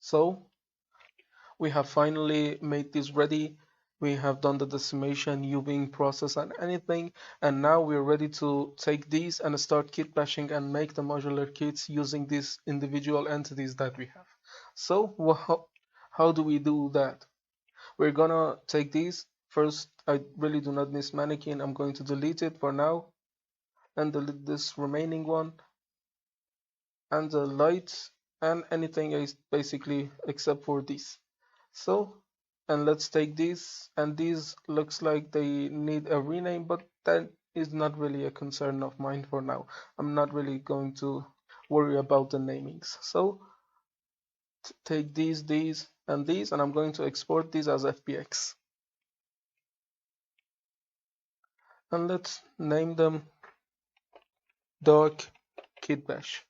So we have finally made this ready. We have done the decimation, UVing process and anything, and now we're ready to take these and start kit bashing and make the modular kits using these individual entities that we have. So how do we do that? We're gonna take these. First, I really do not need mannequin. I'm going to delete it for now and delete this remaining one and the lights and anything is basically except for these. So, and let's take these, and these looks like they need a rename, but that is not really a concern of mine for now. I'm not really going to worry about the namings. So take these, and these, and I'm going to export these as FBX. And let's name them doc kitbash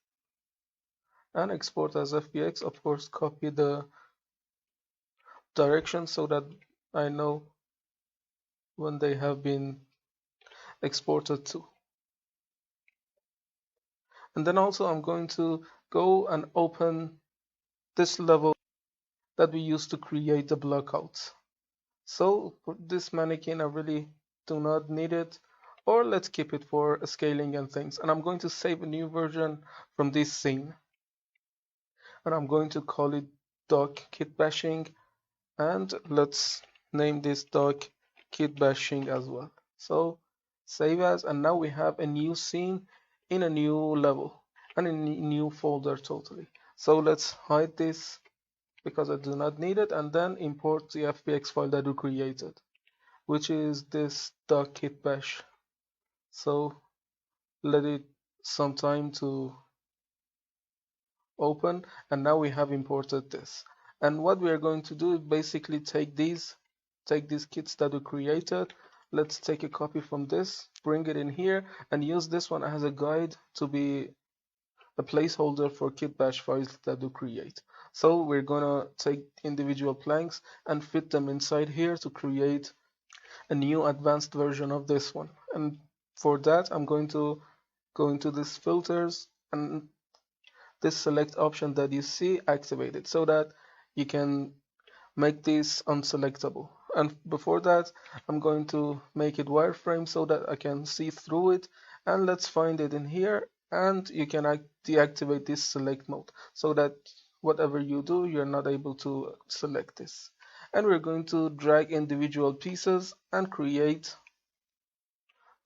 and export as FBX. Of course, copy the direction so that I know when they have been exported to. And then also I'm going to go and open this level that we used to create the blockouts. So for this mannequin, I really do not need it, or let's keep it for scaling and things. And I'm going to save a new version from this scene. And I'm going to call it doc kit bashing, and let's name this doc kit bashing as well. So save as, and now we have a new scene in a new level and a new folder totally. So let's hide this because I do not need it, and then import the FBX file that we created, which is this doc kit bash. So let it some time to open, and now we have imported this. And what we are going to do is basically take these kits that we created. Let's take a copy from this, bring it in here, and use this one as a guide to be a placeholder for kit bash files that we create. So we're gonna take individual planks and fit them inside here to create a new advanced version of this one. And for that, I'm going to go into this filters and this select option that you see activated so that you can make this unselectable. And before that, I'm going to make it wireframe so that I can see through it. And let's find it in here, and you can deactivate this select mode so that whatever you do, you're not able to select this. And we're going to drag individual pieces and create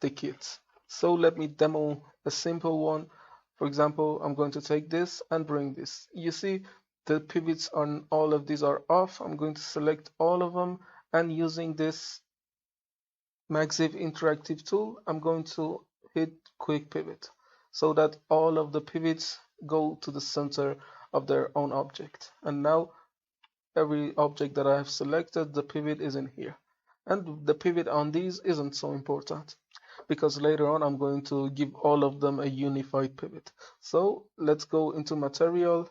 the kits. So let me demo a simple one. For example, I'm going to take this and bring this. You see the pivots on all of these are off. I'm going to select all of them, and using this Maxiv interactive tool, I'm going to hit quick pivot so that all of the pivots go to the center of their own object. And now every object that I have selected, the pivot is in here. And the pivot on these isn't so important because later on I'm going to give all of them a unified pivot. So let's go into material,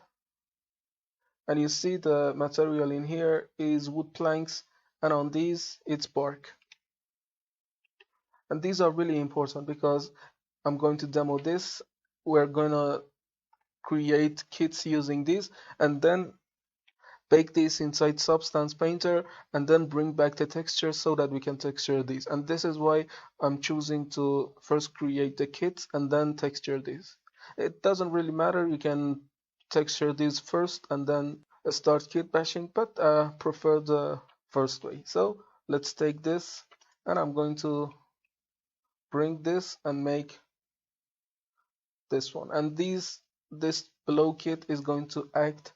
and you see the material in here is wood planks, and on these it's bark. And these are really important because I'm going to demo this. We're going to create kits using these and then bake this inside Substance Painter and then bring back the texture so that we can texture these. And this is why I'm choosing to first create the kits and then texture these. It doesn't really matter, you can texture these first and then start kit bashing, but I prefer the first way. So let's take this, and I'm going to bring this and make this one. And this below kit is going to act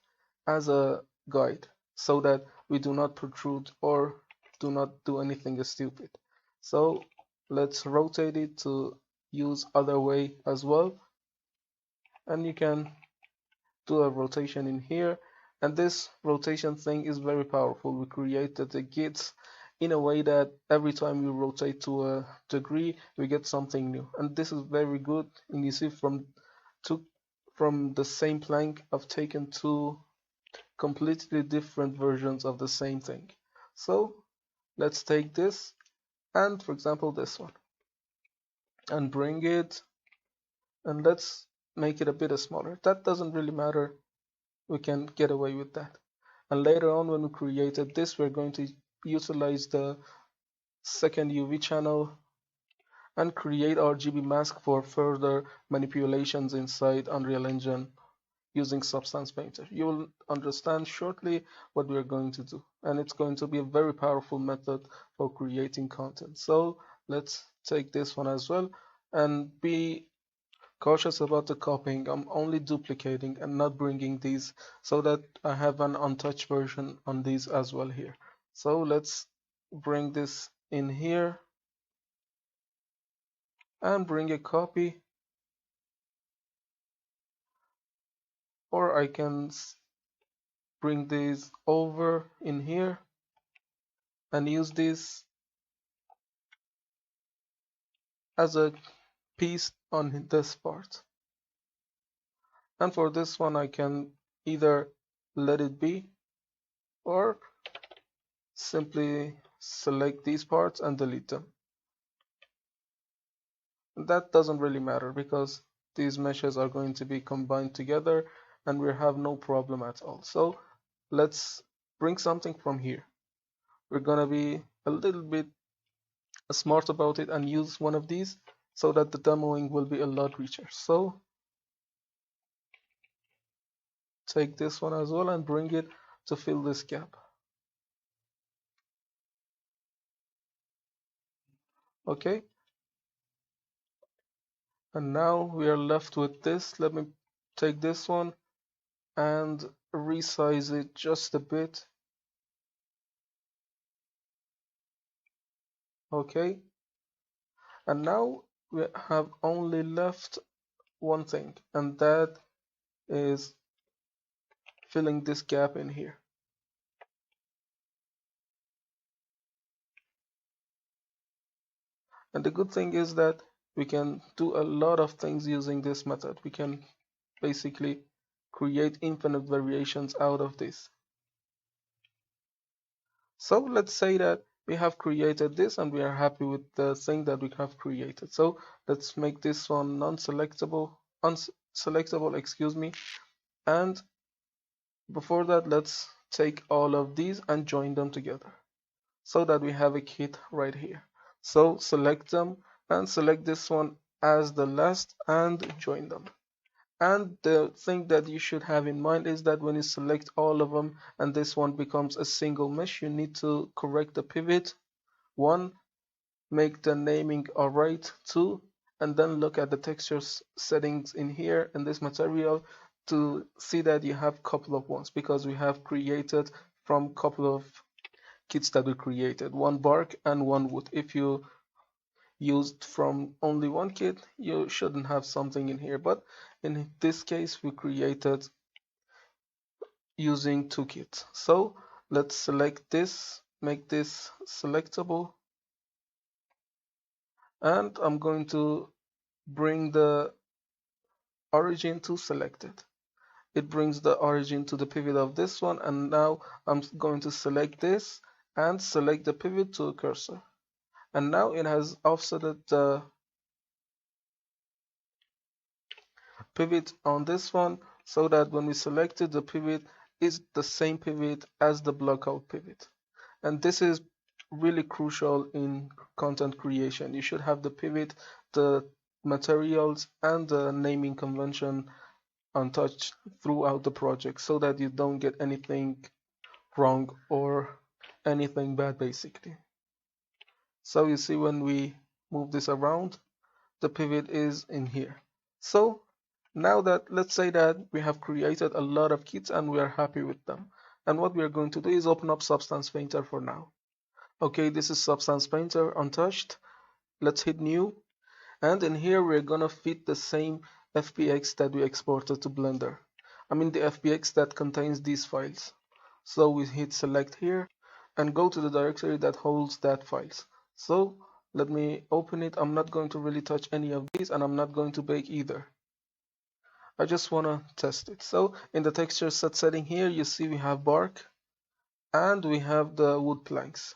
as a guide so that we do not protrude or do not do anything stupid. So let's rotate it to use other way as well, and you can do a rotation in here, and this rotation thing is very powerful. We created the kits in a way that every time we rotate to a degree we get something new, and this is very good. And you see from the same plank I've taken two completely different versions of the same thing. So let's take this and for example this one and bring it, and let's make it a bit smaller. That doesn't really matter, we can get away with that. And later on, when we created this, we're going to utilize the second UV channel and create RGB mask for further manipulations inside Unreal Engine using Substance Painter. You will understand shortly what we are going to do, and it's going to be a very powerful method for creating content. So let's take this one as well, and be cautious about the copying. I'm only duplicating and not bringing these, so that I have an untouched version on these as well here. So let's bring this in here and bring a copy, or I can bring these over in here and use this as a piece on this part. And for this one, I can either let it be or simply select these parts and delete them. That doesn't really matter because these meshes are going to be combined together and we have no problem at all. So let's bring something from here. We're gonna be a little bit smart about it and use one of these so that the demoing will be a lot richer. So take this one as well and bring it to fill this gap. Okay, and now we are left with this. Let me take this one and resize it just a bit. Okay, and now we have only left one thing, and that is filling this gap in here. And the good thing is that we can do a lot of things using this method. We can basically create infinite variations out of this. So let's say that we have created this and we are happy with the thing that we have created. So let's make this one unselectable, excuse me. And before that, let's take all of these and join them together so that we have a kit right here. So select them and select this one as the last and join them. And the thing that you should have in mind is that when you select all of them and this one becomes a single mesh, you need to correct the pivot. 1, make the naming alright. 2, and then look at the texture settings in here in this material to see that you have a couple of ones, because we have created from a couple of kits that we created, 1 bark and 1 wood. If you used from only one kit, you shouldn't have something in here, but in this case we created using 2 kits. So let's select this, make this selectable, and I'm going to bring the origin to selected. It brings the origin to the pivot of this one, and now I'm going to select this and select the pivot to a cursor, and now it has offsetted the pivot on this one so that when we selected the pivot is the same pivot as the blockout pivot. And this is really crucial in content creation. You should have the pivot, the materials, and the naming convention untouched throughout the project so that you don't get anything wrong or anything bad basically. So you see, when we move this around, the pivot is in here. So now that, let's say that we have created a lot of kits and we are happy with them, and what we are going to do is open up Substance Painter for now. Okay, this is Substance Painter untouched. Let's hit new, and in here we're gonna fit the same FBX that we exported to Blender. I mean the FBX that contains these files. So we hit select here and go to the directory that holds that files. So let me open it. I'm not going to really touch any of these, and I'm not going to bake either. I just want to test it. So in the texture set setting here, you see we have bark and we have the wood planks.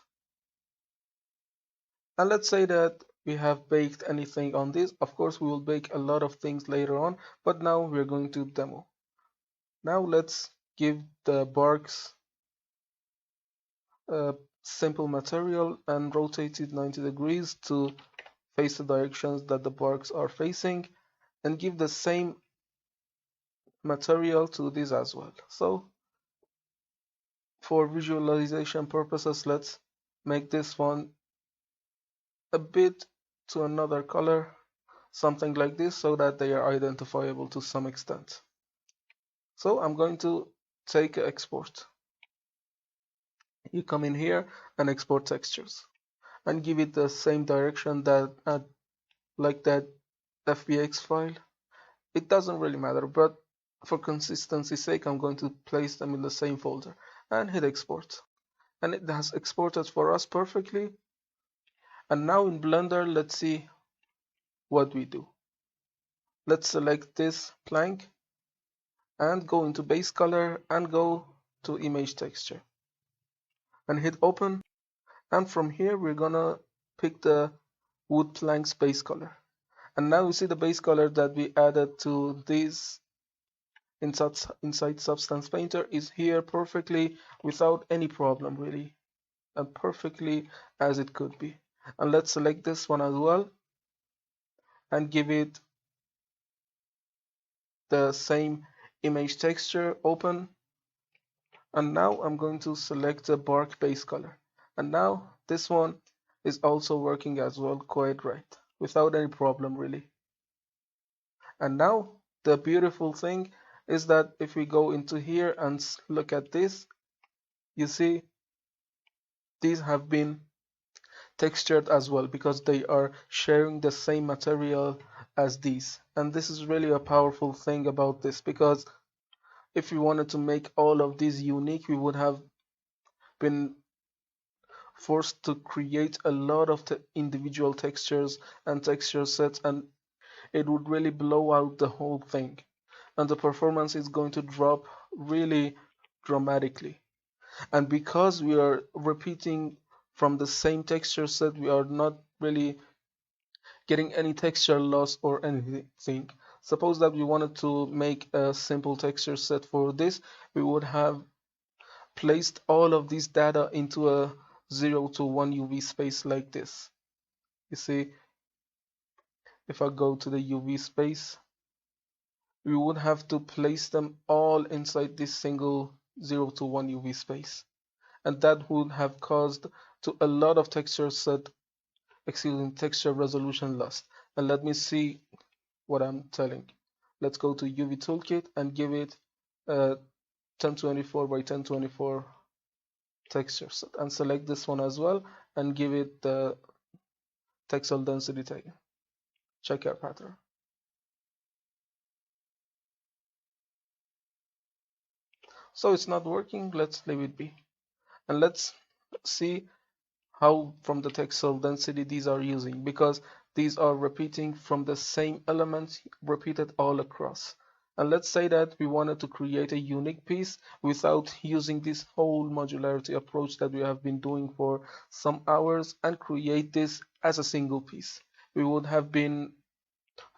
And let's say that we have baked anything on this. Of course, we will bake a lot of things later on, but now we're going to demo. Now let's give the barks a simple material and rotate it 90 degrees to face the directions that the barks are facing, and give the same material to this as well. So for visualization purposes, let's make this one a bit to another color, something like this, so that they are identifiable to some extent. So I'm going to take export. You come in here and export textures and give it the same direction that like that FBX file. It doesn't really matter, but for consistency's sake, I'm going to place them in the same folder and hit export. And it has exported for us perfectly. And now in Blender, let's see what we do. Let's select this plank and go into base color and go to image texture and hit open. And from here, we're gonna pick the wood plank's base color. And now you see the base color that we added to this inside Substance Painter is here perfectly without any problem really, and perfectly as it could be. And let's select this one as well and give it the same image texture, open. And now I'm going to select the bark base color. And now this one is also working as well quite right, without any problem really. And now the beautiful thing is that if we go into here and look at this, you see these have been textured as well because they are sharing the same material as these. And this is really a powerful thing about this, because if we wanted to make all of these unique, we would have been forced to create a lot of individual textures and texture sets, and it would really blow out the whole thing, and the performance is going to drop really dramatically. And because we are repeating from the same texture set, we are not really getting any texture loss or anything. Suppose that we wanted to make a simple texture set for this, we would have placed all of this data into a 0 to 1 UV space like this. You see, if I go to the UV space, we would have to place them all inside this single 0 to 1 UV space. And that would have caused to a lot of texture resolution loss. And let me see what I'm telling. Let's go to UV Toolkit and give it a 1024 by 1024 texture set, and select this one as well and give it the texel density tag. Check our pattern. So it's not working. Let's leave it be. And let's see how from the texel density these are using, because these are repeating from the same elements repeated all across. And let's say that we wanted to create a unique piece without using this whole modularity approach that we have been doing for some hours and create this as a single piece. We would have been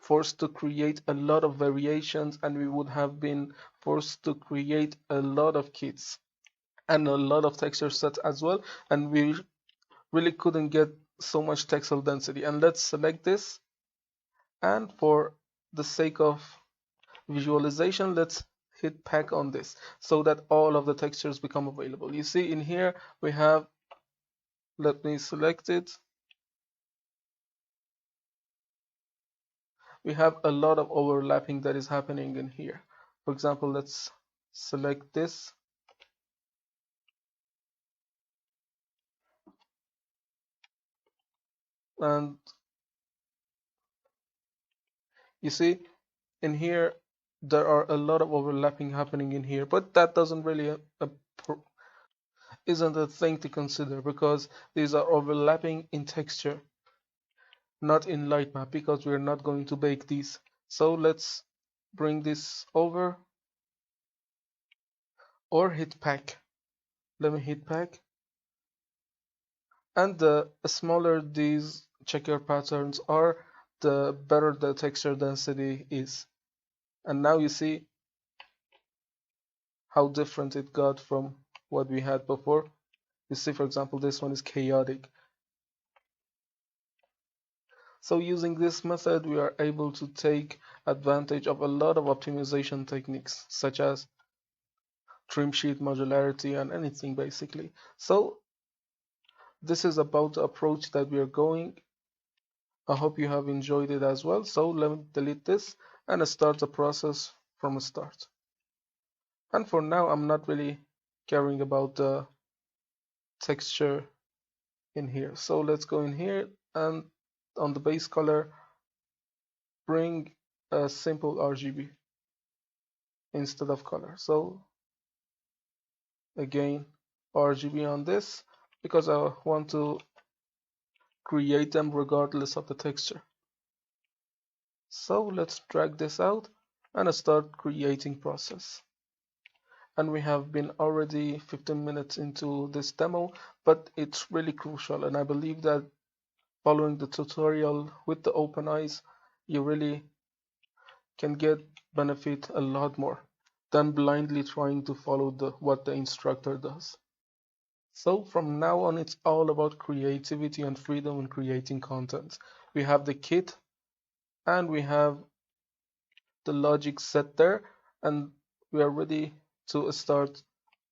forced to create a lot of variations, and we would have been forced to create a lot of kits and a lot of texture sets as well, and we really couldn't get so much texel density. And let's select this, and for the sake of visualization, let's hit pack on this so that all of the textures become available. You see in here we have, let me select it, we have a lot of overlapping that is happening in here. For example, let's select this, and you see in here there are a lot of overlapping happening in here, but that doesn't really isn't a thing to consider, because these are overlapping in texture, not in light map, because we're not going to bake these. So let's bring this over or hit pack. Let me hit pack, and the smaller these checker patterns are, the better the texture density is. And now you see how different it got from what we had before. You see, for example, this one is chaotic. So using this method, we are able to take advantage of a lot of optimization techniques, such as trim sheet modularity and anything basically. So this is about the approach that we are going. I hope you have enjoyed it as well. So let me delete this and start the process from the start. And for now, I'm not really caring about the texture in here. So let's go in here and on the base color, bring a simple RGB instead of color. So again, RGB on this because I want to create them regardless of the texture. So let's drag this out and start creating process. And we have been already 15 minutes into this demo, but it's really crucial. And I believe that following the tutorial with the open eyes, you really can get benefit a lot more than blindly trying to follow what the instructor does. So from now on, it's all about creativity and freedom in creating content. We have the kit and we have the logic set there, and we are ready to start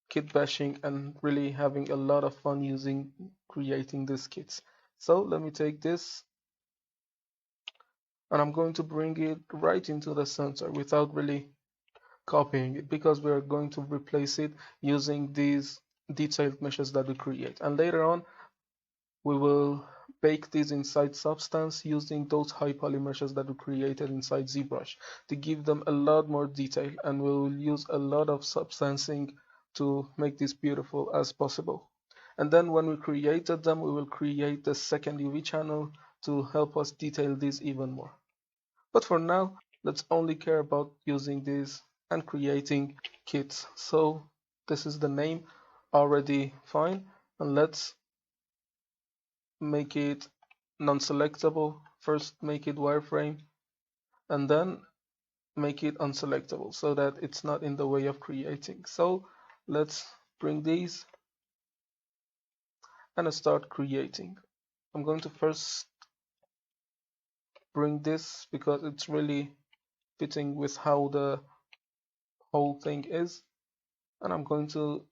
kit bashing and really having a lot of fun using creating these kits. So let me take this and I'm going to bring it right into the center without really copying it because we are going to replace it using these detailed meshes that we create. And later on, we will bake these inside Substance using those high poly meshes that we created inside ZBrush to give them a lot more detail, and we will use a lot of substancing to make this beautiful as possible. And then when we created them, we will create the second UV channel to help us detail these even more. But for now, let's only care about using these and creating kits. So this is the name already fine, and let's make it non-selectable. First make it wireframe and then make it unselectable so that it's not in the way of creating. So let's bring these and start creating. I'm going to first bring this because it's really fitting with how the whole thing is, and I'm going to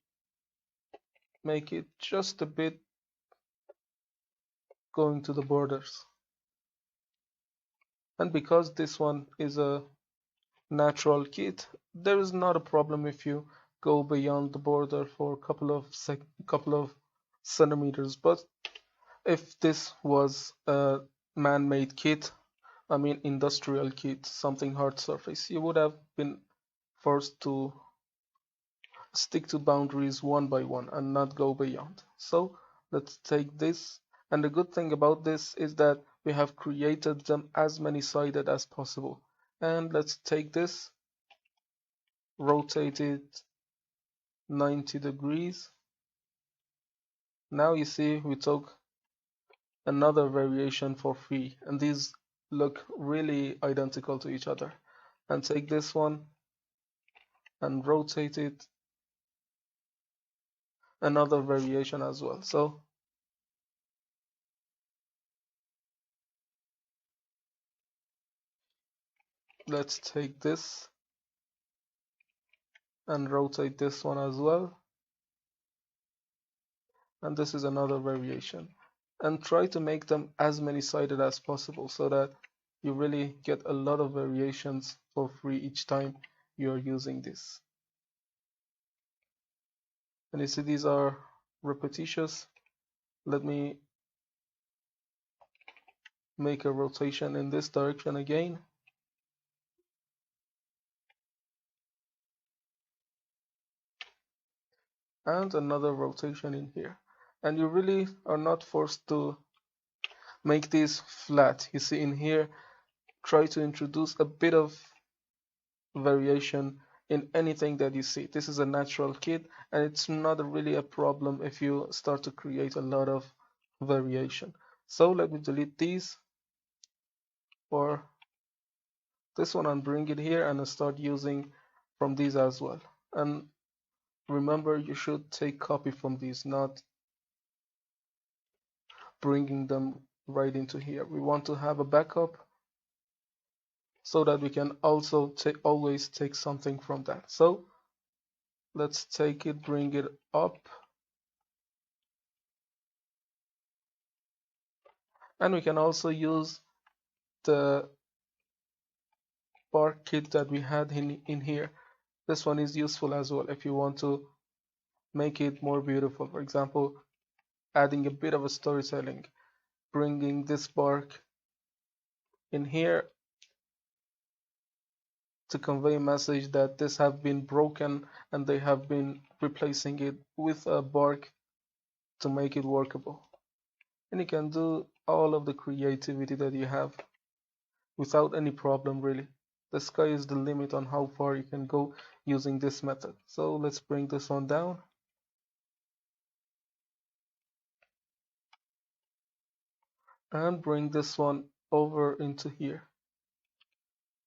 make it just a bit going to the borders. And because this one is a natural kit, there is not a problem if you go beyond the border for a couple of centimeters. But if this was a man-made kit, I mean industrial kit, something hard surface, you would have been forced to stick to boundaries one by one and not go beyond. So let's take this, and the good thing about this is that we have created them as many-sided as possible. And let's take this, rotate it 90 degrees. Now you see we took another variation for free, and these look really identical to each other. And take this one and rotate it another variation as well. So let's take this and rotate this one as well. And this is another variation. And try to make them as many-sided as possible so that you really get a lot of variations for free each time you're using this. And you see these are repetitious. Let me make a rotation in this direction again. And another rotation in here. And you really are not forced to make these flat. You see in here, try to introduce a bit of variation in anything that you see. This is a natural kit, and it's not really a problem if you start to create a lot of variation. So let me delete these or this one and bring it here and start using from these as well. And remember, you should take copy from these, not bringing them right into here. We want to have a backup so that we can also always take something from that. So let's take it, bring it up, and we can also use the bar kit that we had in here. This one is useful as well if you want to make it more beautiful. For example, adding a bit of a storytelling, bringing this bark in here to convey a message that this have been broken and they have been replacing it with a bark to make it workable. And you can do all of the creativity that you have without any problem really. The sky is the limit on how far you can go using this method. So let's bring this one down. And bring this one over into here.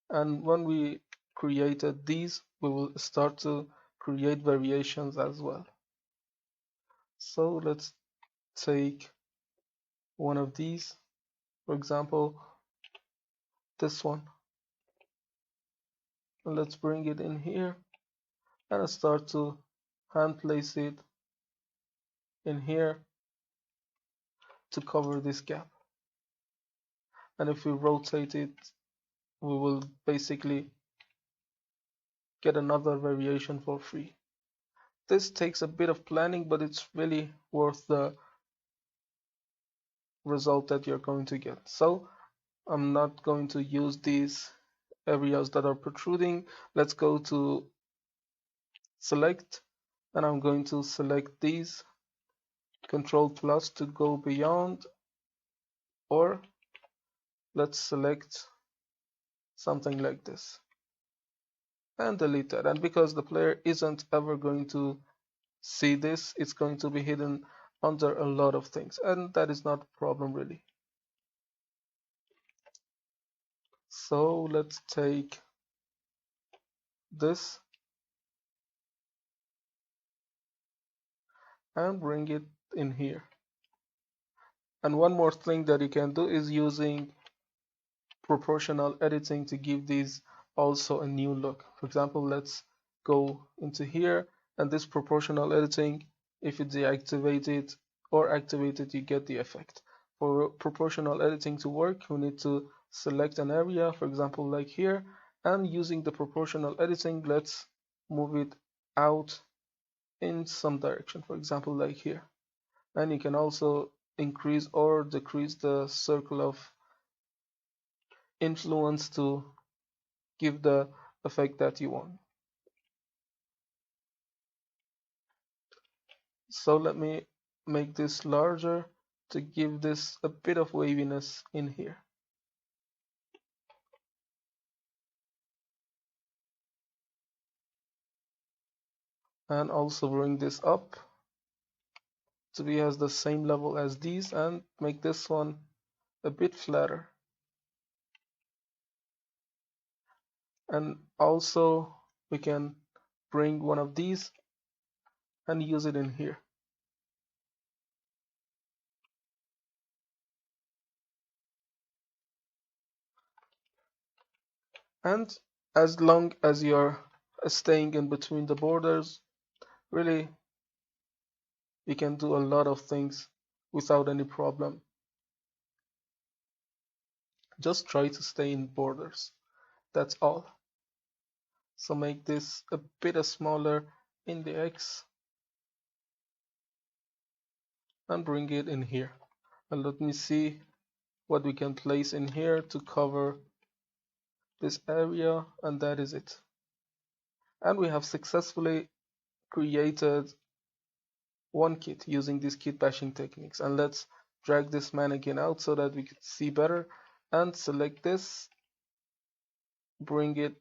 And when we created these, we will start to create variations as well. So let's take one of these, for example, this one. And let's bring it in here and start to hand place it in here to cover this gap. And if we rotate it, we will basically get another variation for free. This takes a bit of planning, but it's really worth the result that you're going to get. So I'm not going to use these areas that are protruding. Let's go to select, and I'm going to select these, Control plus to go beyond, or let's select something like this and delete that. And because the player isn't ever going to see this, it's going to be hidden under a lot of things, and that is not a problem really. So let's take this and bring it in here. And one more thing that you can do is using proportional editing to give these also a new look. For example, let's go into here, and this proportional editing, if you deactivate it or activate it, you get the effect. For proportional editing to work, we need to select an area, for example, like here, and using the proportional editing, let's move it out in some direction, for example, like here. And you can also increase or decrease the circle of influence to give the effect that you want. So let me make this larger to give this a bit of waviness in here. And also bring this up to be as the same level as these, and make this one a bit flatter. And also we can bring one of these and use it in here. And as long as you're staying in between the borders, really you can do a lot of things without any problem. Just try to stay in borders. That's all. So make this a bit smaller in the X and bring it in here. And let me see what we can place in here to cover this area, and that is it. And we have successfully created one kit using these kit bashing techniques. And let's drag this mannequin out so that we can see better, and select this, bring it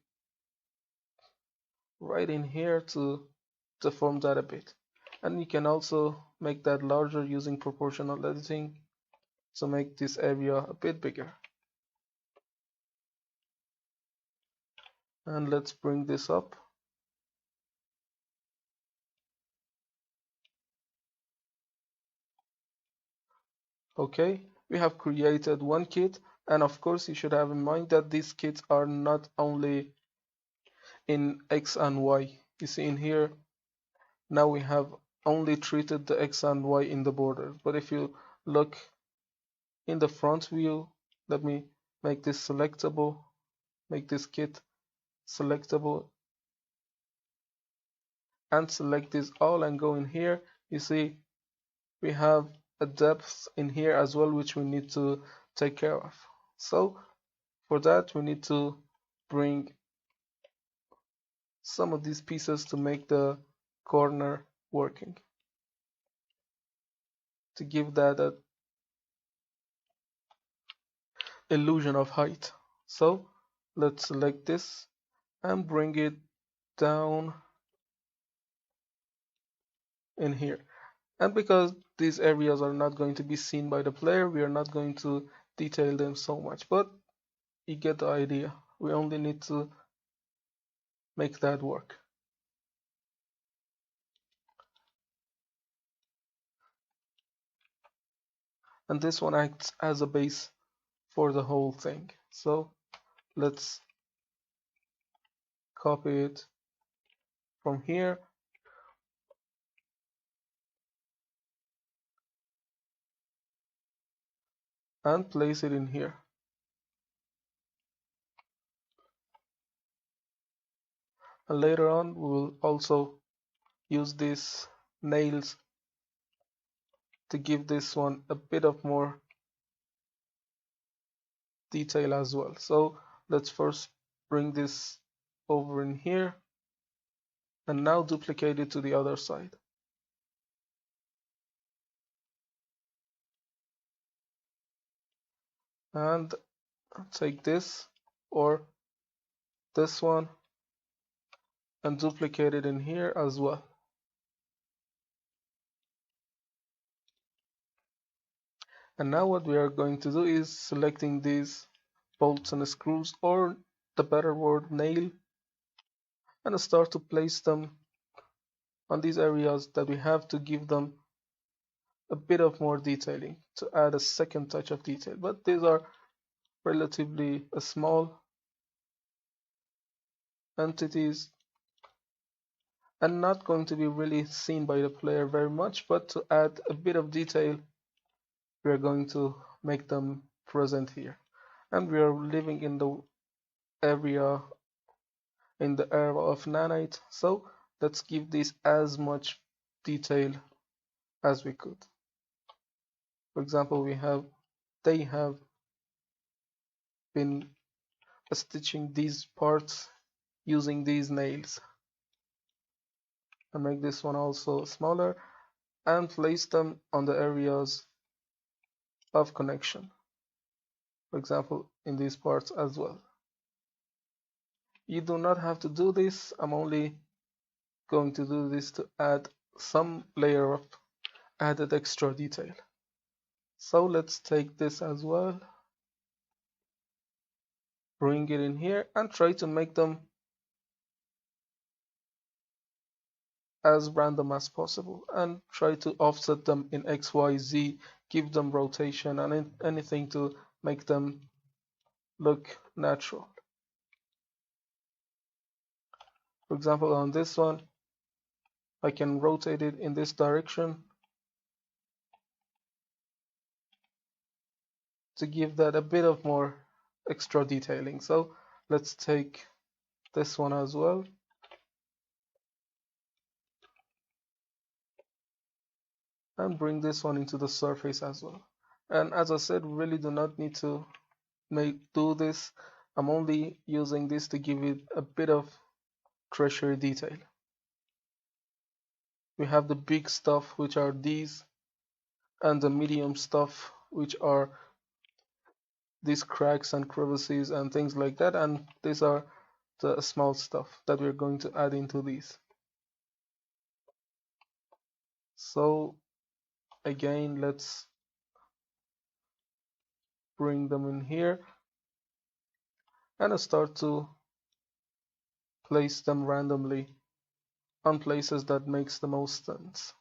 right in here to deform that a bit. And you can also make that larger using proportional editing to make this area a bit bigger. And let's bring this up. Okay, we have created one kit, and of course you should have in mind that these kits are not only in X and Y. You see in here, now we have only treated the X and Y in the border. But if you look in the front view, let me make this selectable, make this kit selectable, and select this all and go in here. You see we have a depth in here as well, which we need to take care of. So for that, we need to bring some of these pieces to make the corner working, to give that a illusion of height. So let's select this and bring it down in here. And because these areas are not going to be seen by the player, we are not going to detail them so much, but you get the idea. We only need to make that work. And this one acts as a base for the whole thing. So let's copy it from here and place it in here. And later on, we will also use these nails to give this one a bit of more detail as well. So let's first bring this over in here and now duplicate it to the other side. And take this or this one and duplicate it in here as well. And now what we are going to do is selecting these bolts and screws, or the better word, nail, and start to place them on these areas that we have to give them a bit of more detailing, to add a second touch of detail. But these are relatively small entities and not going to be really seen by the player very much, but to add a bit of detail, we are going to make them present here. And we are living in the area, in the era of nanite, so let's give this as much detail as we could. For example, they have been stitching these parts using these nails. And make this one also smaller and place them on the areas of connection. For example, in these parts as well. You do not have to do this. I'm only going to do this to add some layer of added extra detail. So let's take this as well, bring it in here and try to make them as random as possible and try to offset them in X, Y, Z, give them rotation and anything to make them look natural. For example, on this one, I can rotate it in this direction to give that a bit of more extra detailing. So let's take this one as well. And bring this one into the surface as well. And as I said, we really do not need to do this. I'm only using this to give it a bit of treasury detail. We have the big stuff, which are these, and the medium stuff, which are these cracks and crevices and things like that, and these are the small stuff that we're going to add into these. So again, let's bring them in here and start to place them randomly on places that makes the most sense.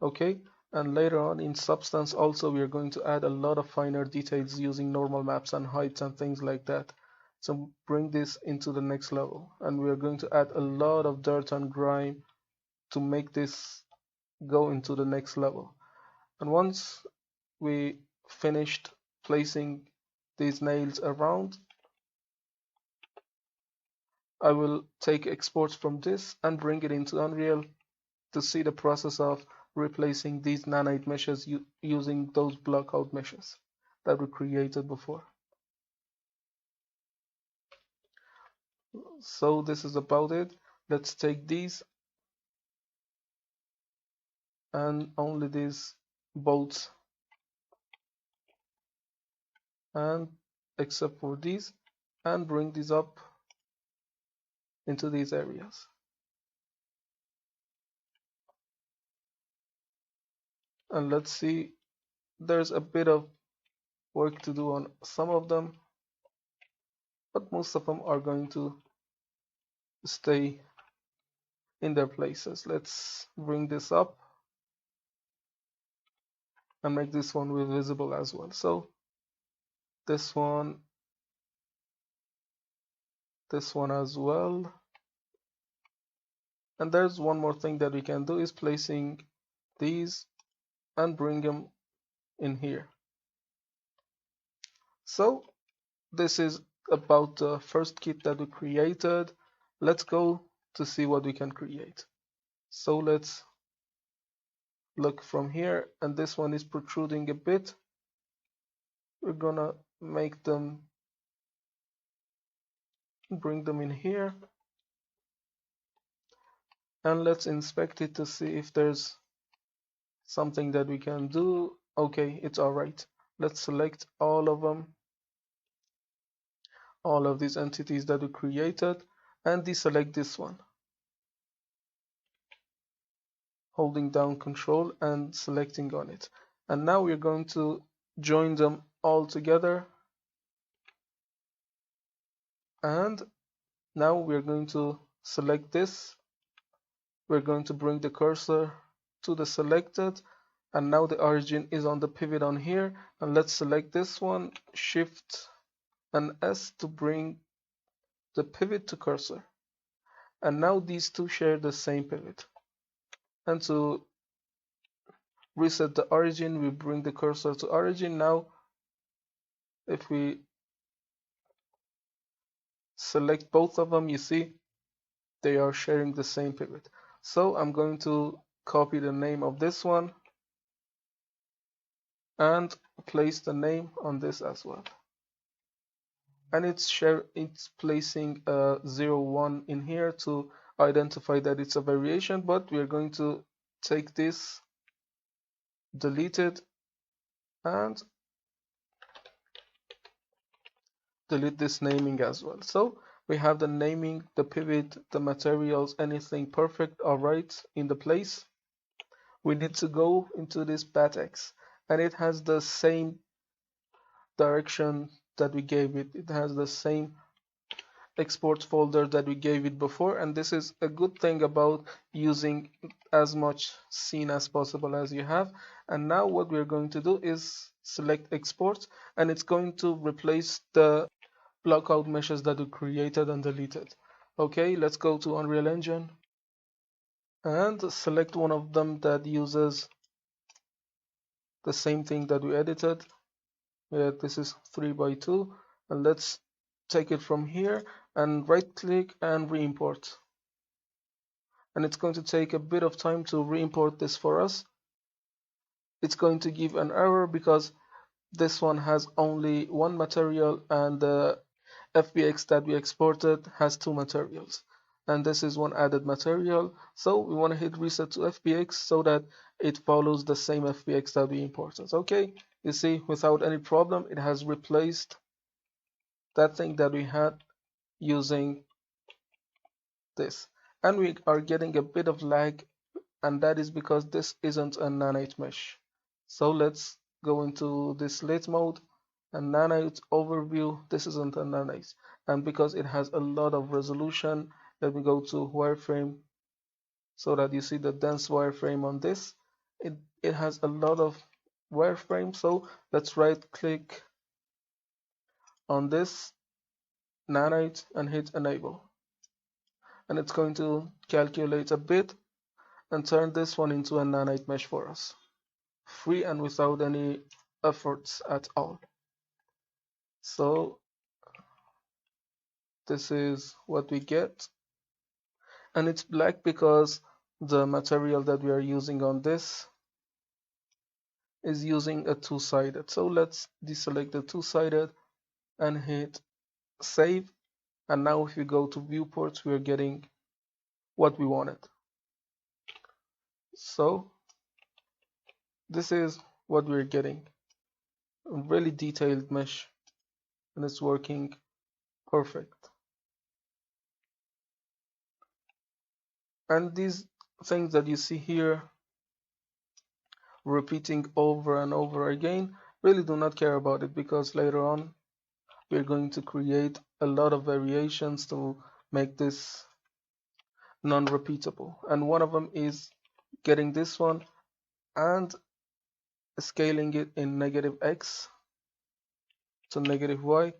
Okay, and later on in Substance also we are going to add a lot of finer details using normal maps and heights and things like that. So bring this into the next level, and we are going to add a lot of dirt and grime to make this go into the next level. And once we finished placing these nails around, I will take exports from this and bring it into Unreal to see the process of replacing these nanite meshes using those blockout meshes that we created before. So this is about it. Let's take these and only these bolts, and except for these, and bring these up into these areas. And let's see, there's a bit of work to do on some of them, but most of them are going to stay in their places. Let's bring this up and make this one visible as well. So this one as well. And there's one more thing that we can do is placing these and bring them in here. So this is about the first kit that we created. Let's go to see what we can create. So let's look from here, and this one is protruding a bit. We're gonna make them, bring them in here, and let's inspect it to see if there's something that we can do. Okay, it's all right. Let's select all of them, all of these entities that we created, and deselect this one, holding down Control and selecting on it. And now we're going to join them all together, and now we're going to select this. We're going to bring the cursor to the selected, and now the origin is on the pivot on here, and let's select this one, Shift and S to bring the pivot to cursor. And now these two share the same pivot. And to reset the origin, we bring the cursor to origin. Now if we select both of them, you see they are sharing the same pivot. So I'm going to copy the name of this one and place the name on this as well. And it's placing a 0, 1 in here to identify that it's a variation, but we're going to take this, delete it, and delete this naming as well. So we have the naming, the pivot, the materials, anything perfect, all right, in the place. We need to go into this BATX, and it has the same direction that we gave it. It has the same export folder that we gave it before, and this is a good thing about using as much scene as possible as you have. And now what we're going to do is select export, and it's going to replace the blockout meshes that we created and deleted. Okay, let's go to Unreal Engine and select one of them that uses the same thing that we edited. This is 3x2, and let's take it from here and right click and re-import. And it's going to take a bit of time to re-import this for us. It's going to give an error because this one has only one material, and the FBX that we exported has two materials, and this is one added material. So we want to hit reset to FBX so that it follows the same FBX that we imported. Okay, you see, without any problem, it has replaced that thing that we had using this. And we are getting a bit of lag, and that is because this isn't a nanite mesh. So let's go into this lit mode and nanite overview. This isn't a nanite, and because it has a lot of resolution, let me go to wireframe so that you see the dense wireframe on this. it has a lot of wireframes. So let's right click on this nanite and hit enable, and it's going to calculate a bit and turn this one into a nanite mesh for us, free and without any efforts at all. So this is what we get, and it's black because the material that we are using on this is using a two-sided. So let's deselect the two-sided and hit save, and now if we go to viewports, we are getting what we wanted. So this is what we're getting, a really detailed mesh, and it's working perfect. And these things that you see here repeating over and over again, really do not care about it, because later on we're going to create a lot of variations to make this non-repeatable, and one of them is getting this one and scaling it in -x to -y,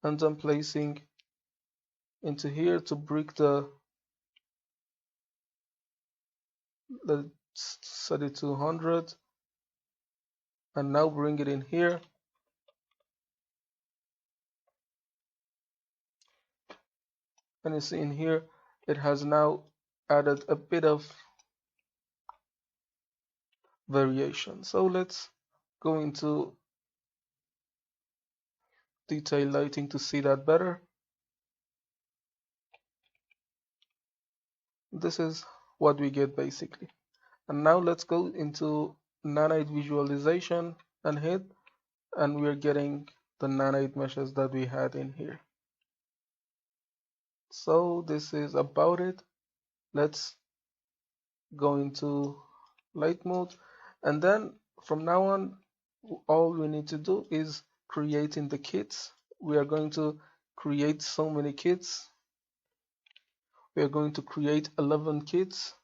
and then placing into here to break let's set it to 100, and now bring it in here, and you see in here it has now added a bit of variation. So let's go into detail lighting to see that better. This is what we get basically. And now let's go into nanite visualization and hit, and we're getting the nanite meshes that we had in here. So this is about it. Let's go into light mode, and then from now on all we need to do is creating the kits. We are going to create so many kits. We are going to create 11 kits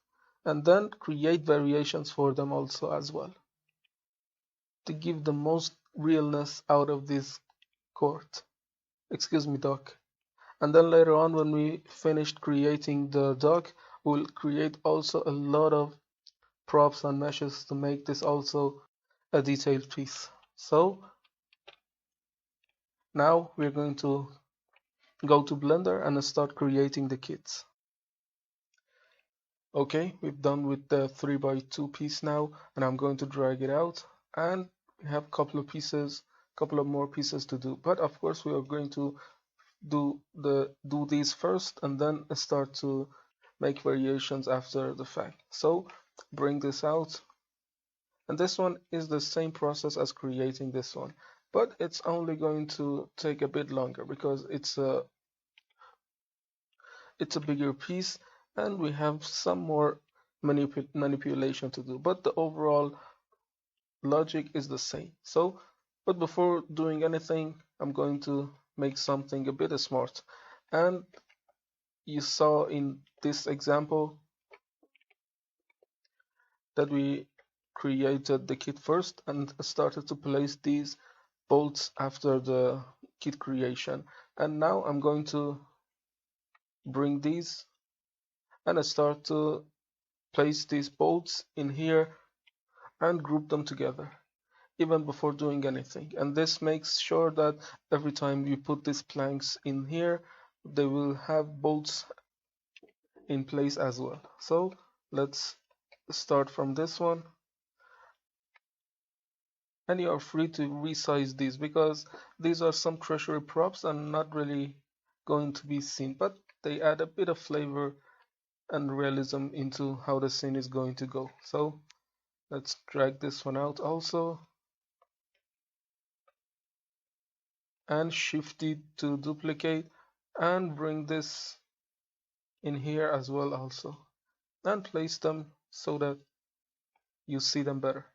and then create variations for them also as well, to give the most realness out of this dock. And then later on, when we finished creating the dock, we'll create also a lot of props and meshes to make this also a detailed piece. So now we're going to go to Blender and start creating the kits. Okay, we've done with the 3x2 piece now, and I'm going to drag it out, and we have a couple of more pieces to do. But of course, we are going to do these first, and then start to make variations after the fact. So bring this out, and this one is the same process as creating this one, but it's only going to take a bit longer because it's a bigger piece, and we have some more manipulation to do, but the overall logic is the same. So, but before doing anything, I'm going to make something a bit smart. And you saw in this example that we created the kit first and started to place these bolts after the kit creation. And now I'm going to bring these and start to place these bolts in here and group them together even before doing anything. And this makes sure that every time you put these planks in here, they will have bolts in place as well. So let's start from this one, and you are free to resize these because these are some treasury props and not really going to be seen, but they add a bit of flavor and realism into how the scene is going to go. So let's drag this one out also and shift it to duplicate and bring this in here as well also, and place them so that you see them better.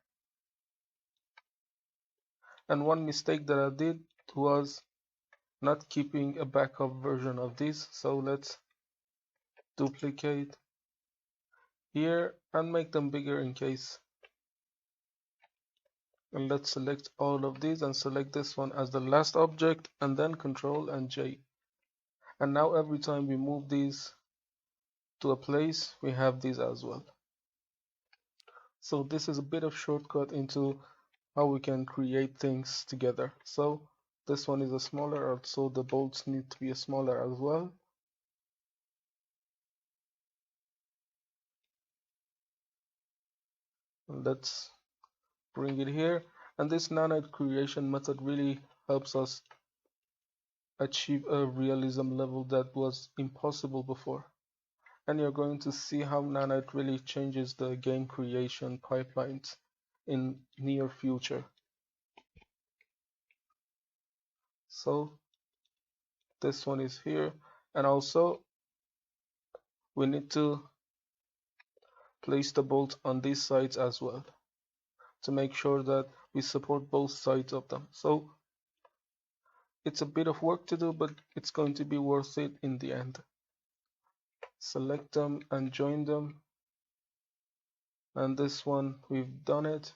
And one mistake that I did was not keeping a backup version of this, so let's duplicate here and make them bigger in case And let's select all of these and select this one as the last object, and then Control and J. And now every time we move these to a place, we have these as well. So this is a bit of shortcut into how we can create things together. So this one is a smaller, so the bolts need to be a smaller as well. And let's bring it here. And this nanite creation method really helps us achieve a realism level that was impossible before. And you're going to see how nanite really changes the game creation pipelines in near future. So this one is here, and also we need to place the bolt on these sides as well to make sure that we support both sides of them. So it's a bit of work to do, but it's going to be worth it in the end. Select them and join them, and this one we've done it.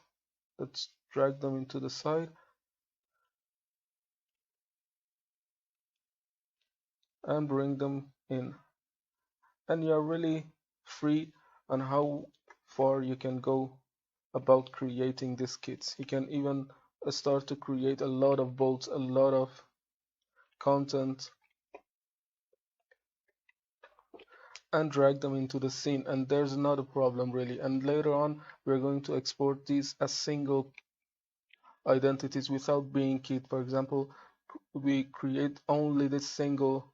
Let's drag them into the side and bring them in, and you're really free on how far you can go about creating these kits. You can even start to create a lot of bolts, a lot of content, and drag them into the scene, and there's not a problem really. And later on we're going to export these as single identities without being keyed. For example, we create only this single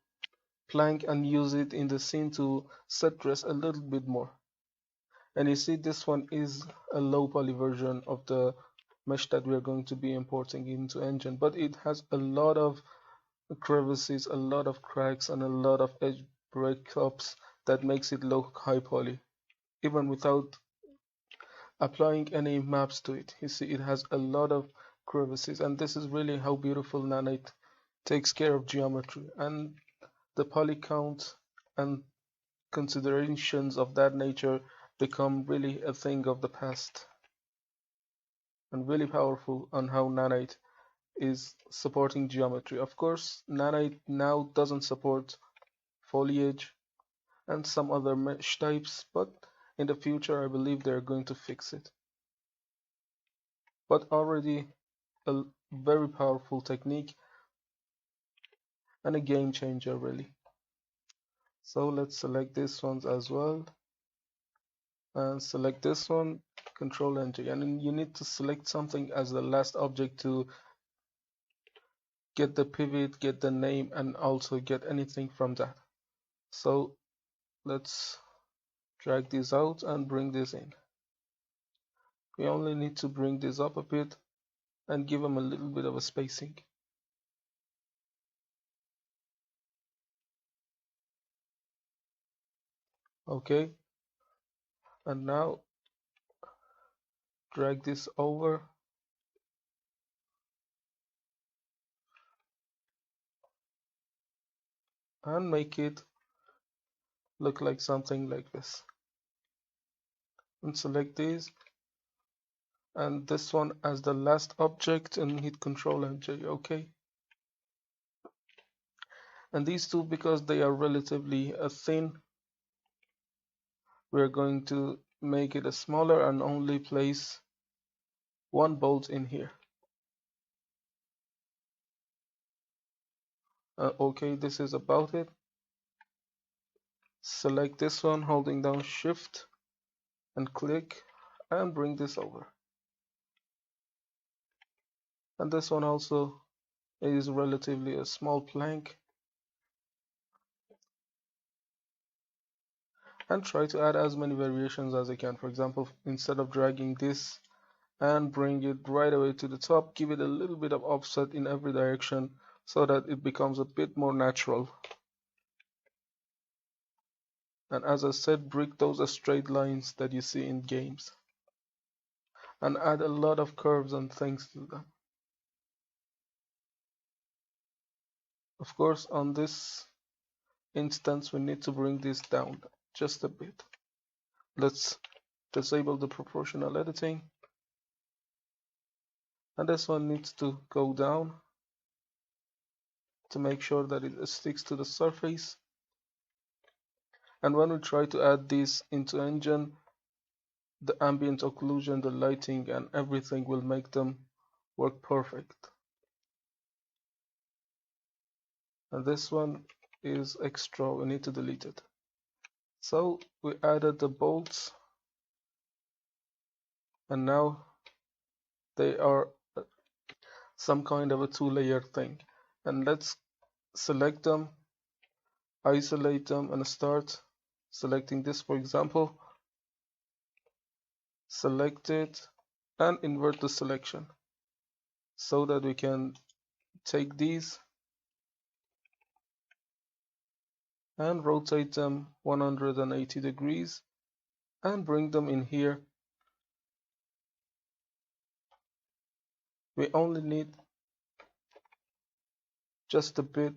plank and use it in the scene to set dress a little bit more. And you see, this one is a low poly version of the mesh that we are going to be importing into engine, but it has a lot of crevices, a lot of cracks, and a lot of edge breakups that makes it look high poly even without applying any maps to it. You see, it has a lot of crevices, and this is really how beautiful nanite takes care of geometry. And the poly count and considerations of that nature become really a thing of the past, and really powerful on how nanite is supporting geometry. Of course, nanite now doesn't support foliage and some other mesh types, but in the future I believe they're going to fix it. But already a very powerful technique and a game changer really. So let's select these ones as well, and select this one, Control and J, and you need to select something as the last object to get the pivot, get the name, and also get anything from that. So let's drag this out and bring this in. We only need to bring this up a bit and give them a little bit of a spacing. Okay, and now drag this over and make it look like something like this. And select these and this one as the last object and hit Control and J. Okay. And these two, because they are relatively thin, we're going to make it a smaller and only place one bolt in here. Okay, this is about it. Select this one holding down Shift and click and bring this over. And this one also is relatively a small plank, and try to add as many variations as you can. For example, instead of dragging this and bring it right away to the top, give it a little bit of offset in every direction so that it becomes a bit more natural. And as I said, break those straight lines that you see in games and add a lot of curves and things to them. Of course, on this instance we need to bring this down just a bit. Let's disable the proportional editing and this one needs to go down to make sure that it sticks to the surface. And when we try to add this into engine, the ambient occlusion, the lighting, and everything will make them work perfect. And this one is extra, we need to delete it. So we added the bolts, and now they are some kind of a two-layer thing. And let's select them, isolate them, and start selecting this, for example. Select it and invert the selection so that we can take these and rotate them 180 degrees and bring them in here. We only need just a bit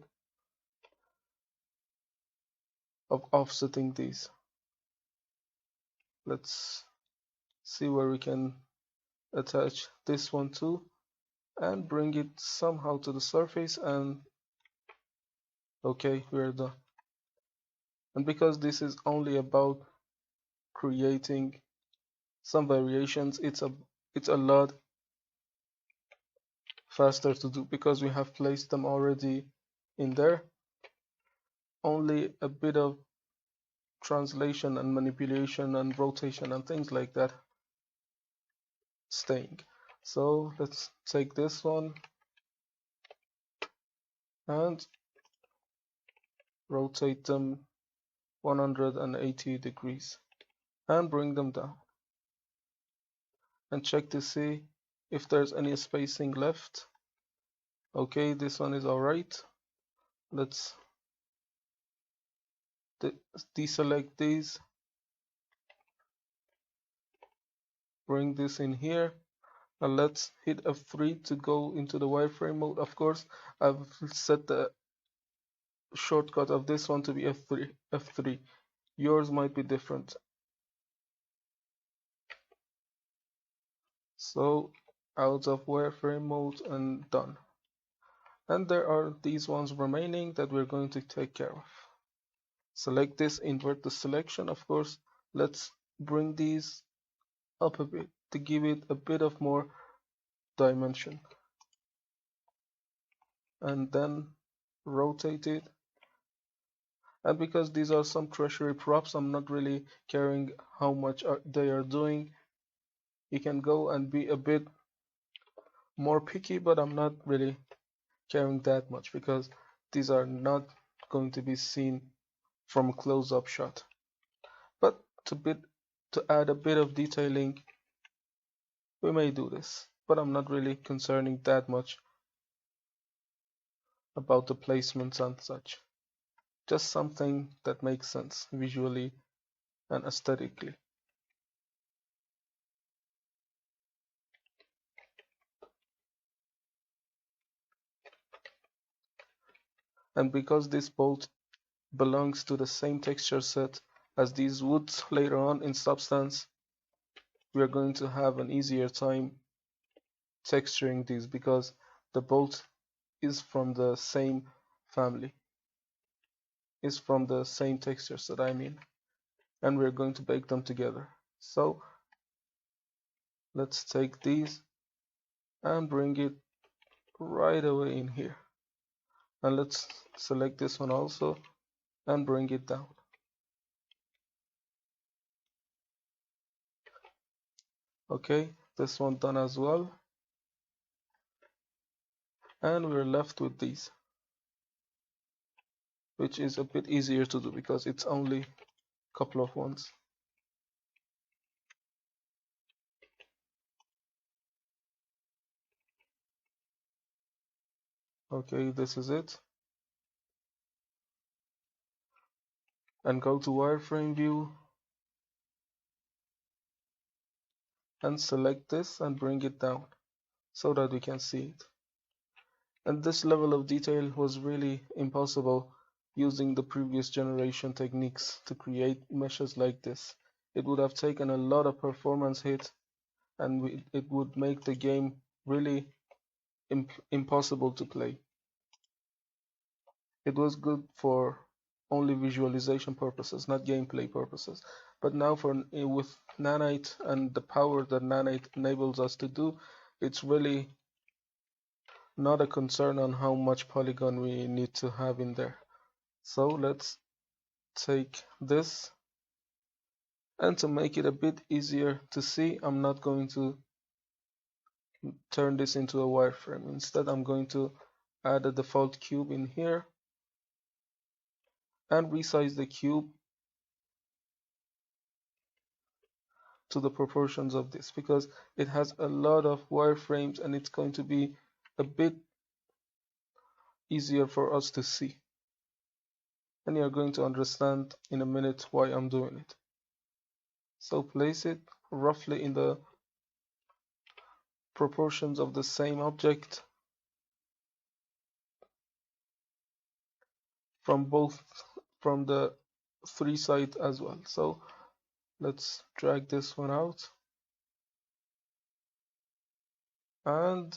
of offsetting these. Let's see where we can attach this one too and bring it somehow to the surface, and okay, we're done. And because this is only about creating some variations, it's a lot faster to do because we have placed them already in there. Only a bit of translation and manipulation and rotation and things like that staying. So let's take this one and rotate them 180 degrees and bring them down and check to see if there's any spacing left. Okay, this one is alright. Let's deselect these, bring this in here, and let's hit F3 to go into the wireframe mode. Of course, I've set the shortcut of this one to be F3. Yours might be different. So out of wireframe mode and done. And there are these ones remaining that we're going to take care of. Select this, invert the selection. Of course, let's bring these up a bit to give it a bit of more dimension. And then rotate it. And because these are some treasury props, I'm not really caring how much they are doing. You can go and be a bit more picky, but I'm not really caring that much because these are not going to be seen from a close-up shot. But to add a bit of detailing, we may do this, but I'm not really concerning that much about the placements and such. Just something that makes sense visually and aesthetically. And because this bolt belongs to the same texture set as these woods later on in Substance, we are going to have an easier time texturing these because the bolt is from the same family, is from the same texture set, I mean, and we're going to bake them together. So let's take these and bring it right away in here, and let's select this one also and bring it down. Okay, this one done as well, and we're left with these, which is a bit easier to do because it's only a couple of ones. Okay, this is it. And go to wireframe view and select this and bring it down so that we can see it. And this level of detail was really impossible using the previous generation techniques to create meshes like this. It would have taken a lot of performance hit, and it would make the game really impossible to play. It was good for only visualization purposes, not gameplay purposes. But now with Nanite and the power that Nanite enables us to do, it's really not a concern on how much polygon we need to have in there. So let's take this, and to make it a bit easier to see, I'm not going to turn this into a wireframe. Instead, I'm going to add a default cube in here and resize the cube to the proportions of this, because it has a lot of wireframes and it's going to be a bit easier for us to see. And you're going to understand in a minute why I'm doing it. So place it roughly in the proportions of the same object from the three sides as well. So let's drag this one out and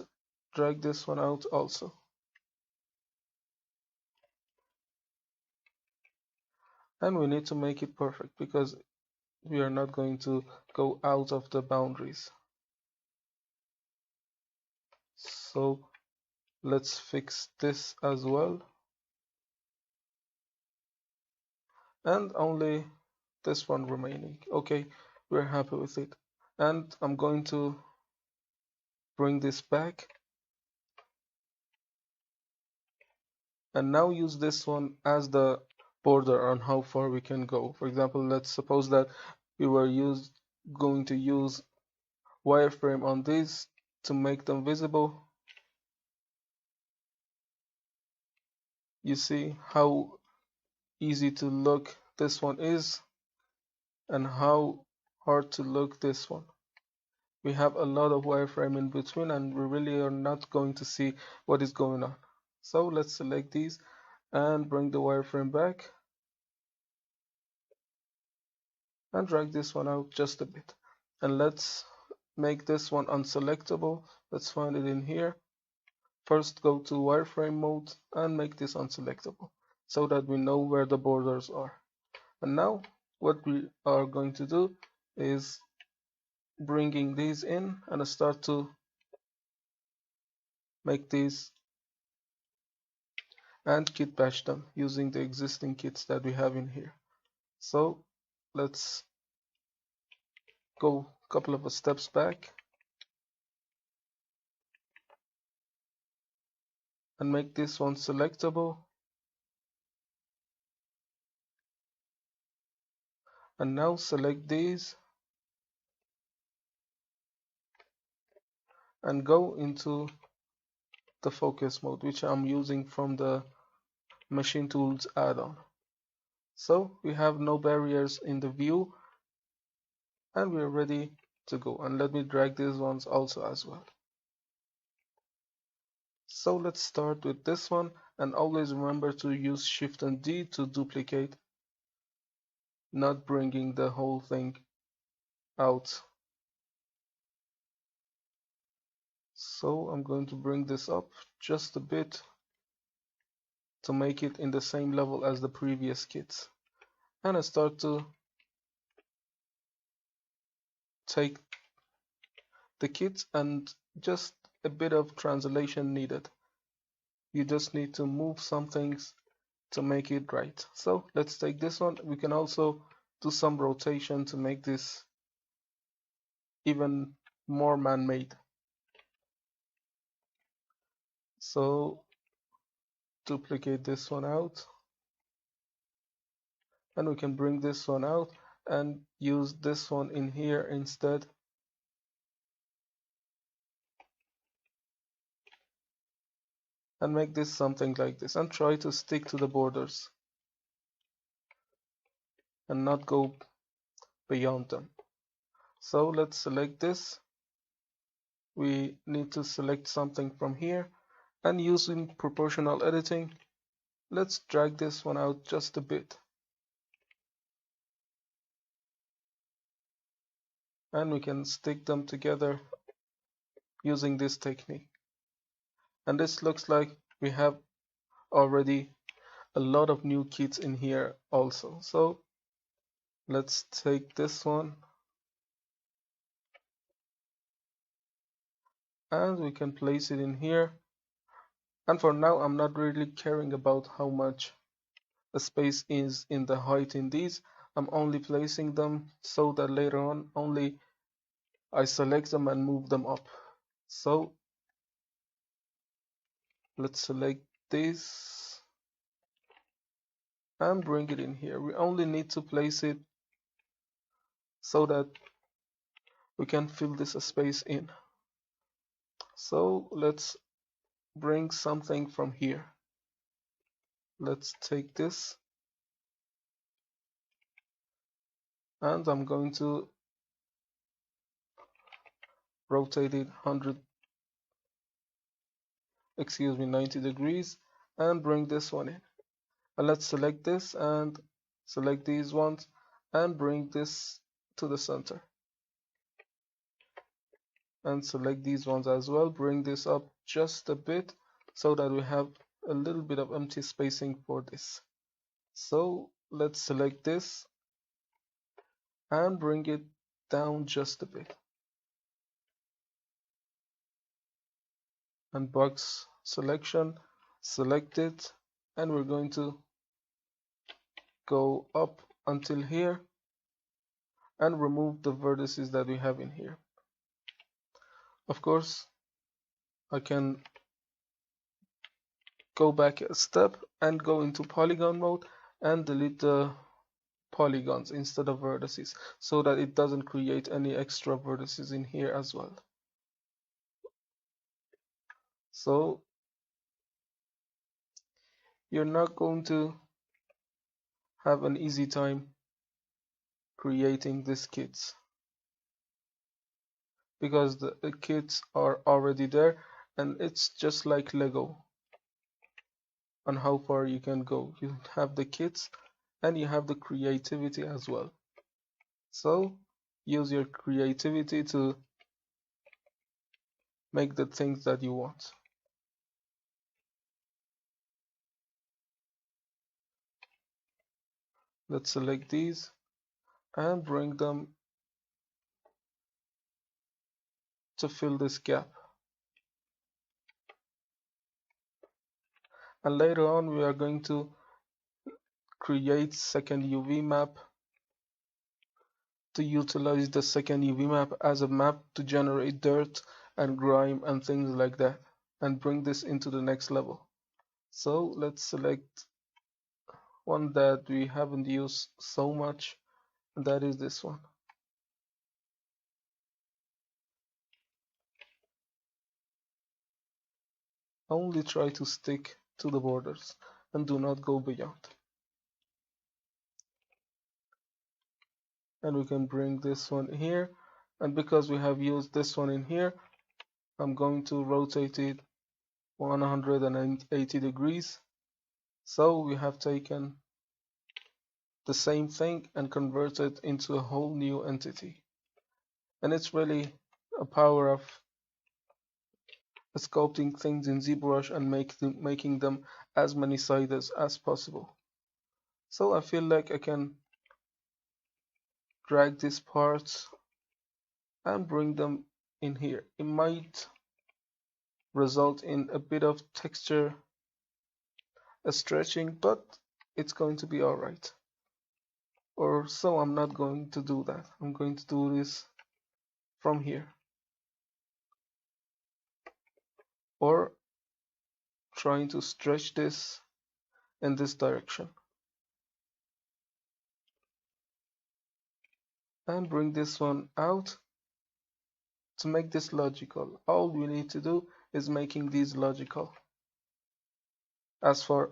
drag this one out also. And we need to make it perfect because we are not going to go out of the boundaries. So let's fix this as well. And only this one remaining. Okay, we're happy with it. And I'm going to bring this back. And now use this one as the border on how far we can go. For example, let's suppose that we were going to use wireframe on these to make them visible. You see how easy to look this one is and how hard to look this one. We have a lot of wireframe in between and we really are not going to see what is going on. So let's select these and bring the wireframe back and drag this one out just a bit. And let's make this one unselectable. Let's find it in here. First go to wireframe mode and make this unselectable so that we know where the borders are. And now what we are going to do is bringing these in and start to make these and kit bash them using the existing kits that we have in here. So let's go a couple of steps back and make this one selectable. And now select these and go into the focus mode, which I'm using from the Machine Tools add-on. So we have no barriers in the view and we're ready to go. And let me drag these ones also as well. So let's start with this one, and always remember to use Shift and D to duplicate, not bringing the whole thing out. So I'm going to bring this up just a bit to make it in the same level as the previous kits. And I start to take the kits and just a bit of translation needed. You just need to move some things to make it right. So let's take this one. We can also do some rotation to make this even more man-made. So duplicate this one out and we can bring this one out and use this one in here instead. And make this something like this and try to stick to the borders and not go beyond them. So let's select this. We need to select something from here, and using proportional editing, let's drag this one out just a bit. And we can stick them together using this technique. And this looks like we have already a lot of new kits in here also. So let's take this one and we can place it in here. And for now, I'm not really caring about how much the space is in the height in these. I'm only placing them so that later on only I select them and move them up. So let's select this and bring it in here. We only need to place it so that we can fill this space in. So let's bring something from here. Let's take this and I'm going to rotate it 90 degrees and bring this one in. And let's select this and select these ones and bring this to the center. And select these ones as well. Bring this up just a bit so that we have a little bit of empty spacing for this. So let's select this and bring it down just a bit. And box selection, select it, and we're going to go up until here and remove the vertices that we have in here. Of course, I can go back a step and go into polygon mode and delete the polygons instead of vertices so that it doesn't create any extra vertices in here as well. So you're not going to have an easy time creating these kits because the kits are already there and it's just like Lego on how far you can go. You have the kits and you have the creativity as well. So use your creativity to make the things that you want. Let's select these and bring them to fill this gap. And later on we are going to create second UV map to utilize the second UV map as a map to generate dirt and grime and things like that and bring this into the next level. So let's select one that we haven't used so much, and that is this one. Only try to stick to the borders and do not go beyond. And we can bring this one here, and because we have used this one in here, I'm going to rotate it 180 degrees. So we have taken the same thing and converted into a whole new entity. And it's really a power of sculpting things in ZBrush and making them as many sided as possible. So I feel like I can drag these parts and bring them in here. It might result in a bit of texture stretching, but it's going to be alright. Or so I'm not going to do that. I'm going to do this from here. Or trying to stretch this in this direction. And bring this one out to make this logical. All we need to do is making these logical as far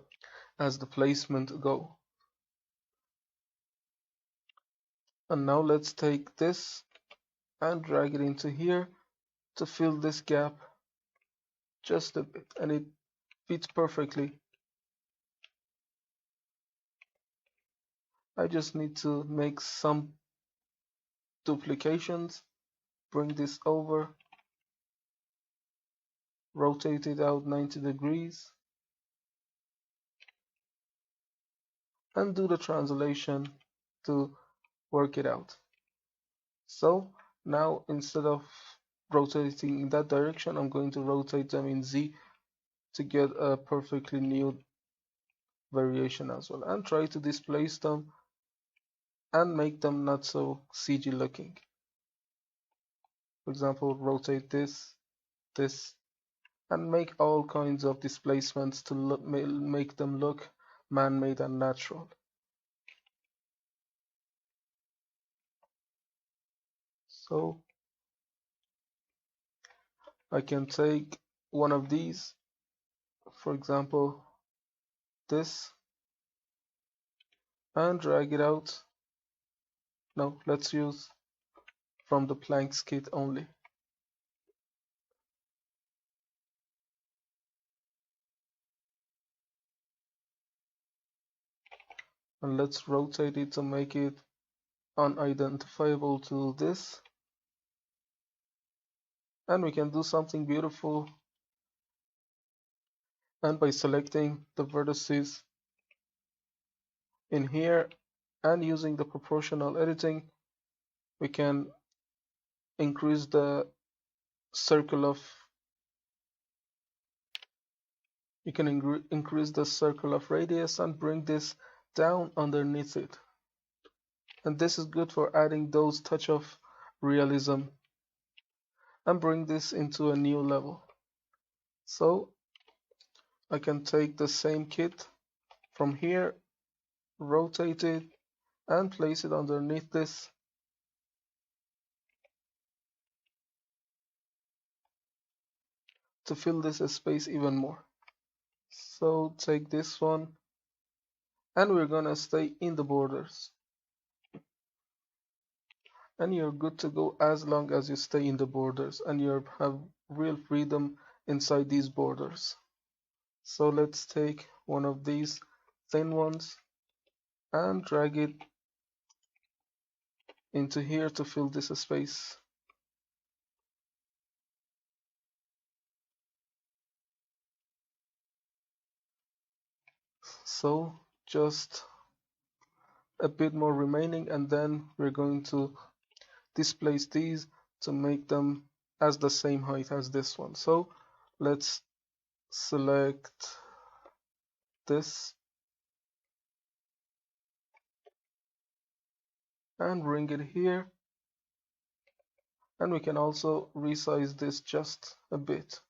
as the placement go. And now let's take this and drag it into here to fill this gap just a bit, and it fits perfectly. I just need to make some duplications, bring this over rotate it out 90 degrees, and do the translation to work it out. So now instead of rotating in that direction, I'm going to rotate them in Z to get a perfectly new variation as well, and try to displace them and make them not so CG looking. For example, rotate this, and make all kinds of displacements to make them look man-made and natural. So I can take one of these, for example, this, and drag it out. No, let's use from the planks kit only. And let's rotate it to make it unidentifiable to this. And we can do something beautiful. And by selecting the vertices in here and using the proportional editing, we can increase the circle of increase the circle of radius and bring this down underneath it. And this is good for adding those touch of realism and bring this into a new level. So I can take the same kit from here, rotate it, and place it underneath this. To fill this space even more. So take this one, and we're gonna stay in the borders. And you're good to go as long as you stay in the borders and you have real freedom inside these borders. So let's take one of these thin ones and drag it into here to fill this space. So just a bit more remaining, and then we're going to displace these to make them as the same height as this one. So let's select this and bring it here, and we can also resize this just a bit.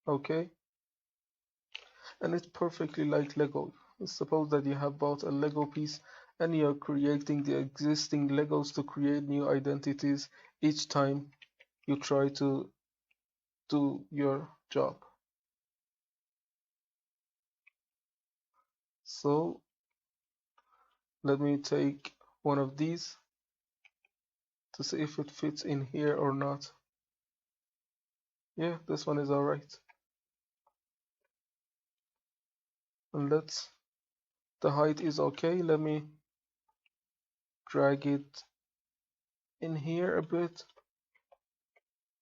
Okay, and it's perfectly like Lego. Suppose that you have bought a Lego piece and you're creating the existing Legos to create new identities each time you try to do your job. So let me take one of these to see if it fits in here or not. Yeah, this one is alright. And the height is okay. Let me drag it in here a bit.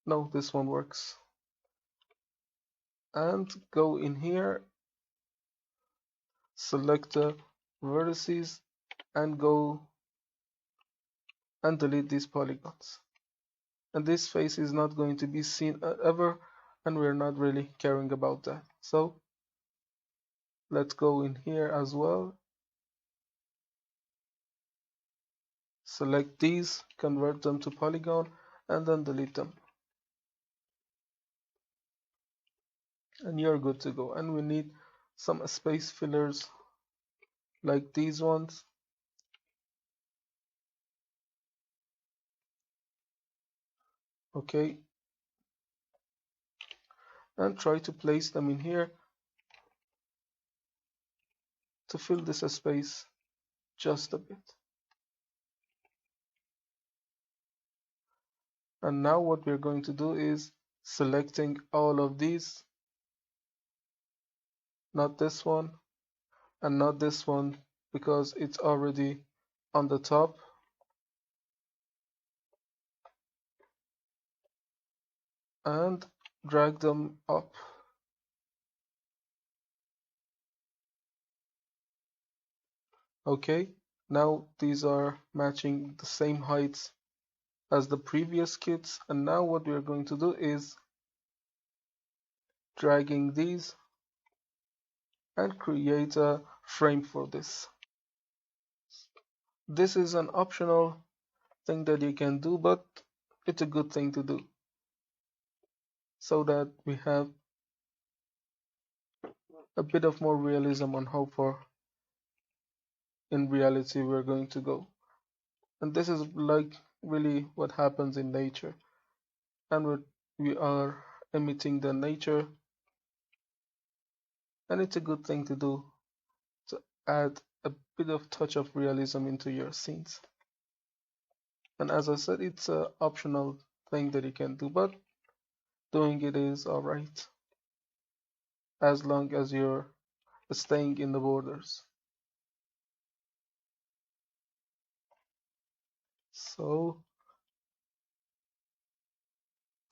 No, this one works. And go in here, select the vertices, and go and delete these polygons. And this face is not going to be seen ever, and we're not really caring about that. So let's go in here as well. Select these, convert them to polygon, and then delete them. And you're good to go. And we need some space fillers like these ones. Okay. And try to place them in here to fill this space just a bit. And now what we're going to do is selecting all of these, not this one and not this one because it's already on the top. and drag them up. Okay, now these are matching the same heights as the previous kits, and now what we are going to do is dragging these and create a frame for this. This is an optional thing that you can do, but it's a good thing to do so that we have a bit of more realism on how far in reality we're going to go. And this is like really what happens in nature, and we are emitting the nature, and it's a good thing to do to add a bit of touch of realism into your scenes. And as I said, it's an optional thing that you can do, but doing it is alright as long as you're staying in the borders. So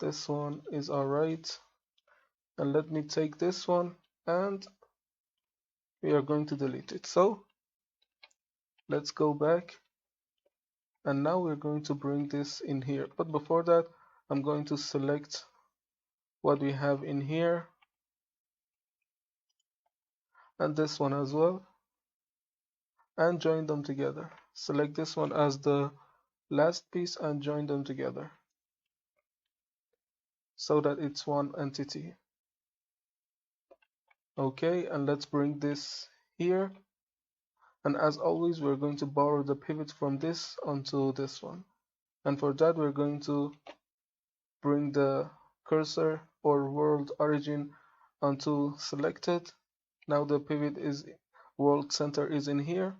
this one is alright, and let me take this one and we are going to delete it. So let's go back, and now we're going to bring this in here, but before that I'm going to select what we have in here and this one as well and join them together. Select this one as the last piece and join them together so that it's one entity. Okay, and let's bring this here, and as always we're going to borrow the pivot from this onto this one, and for that we're going to bring the cursor or world origin onto selected. Now the pivot is world center is in here,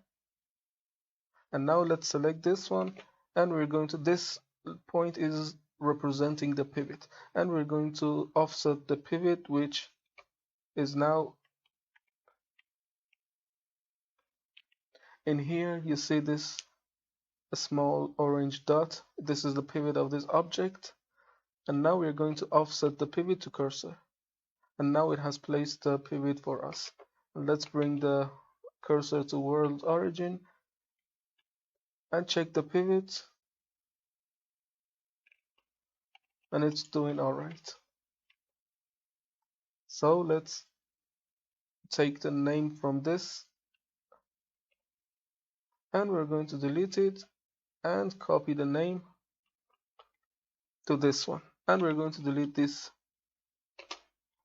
and now let's select this one, and we're going to, this point is representing the pivot, and we're going to offset the pivot, which is now in here. You see this a small orange dot, this is the pivot of this object, and now we're going to offset the pivot to cursor, and now it has placed the pivot for us. And let's bring the cursor to world origin and check the pivot, and it's doing alright. So let's take the name from this, and we're going to delete it and copy the name to this one, and we're going to delete this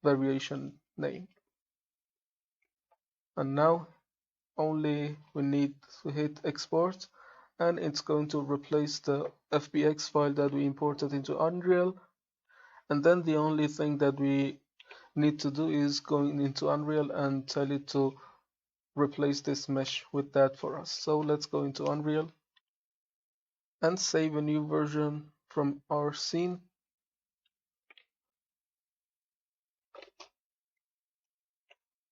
variation name, and now only we need to hit export, and it's going to replace the FBX file that we imported into Unreal. And then the only thing that we need to do is going into Unreal and tell it to replace this mesh with that for us. So let's go into Unreal and save a new version from our scene.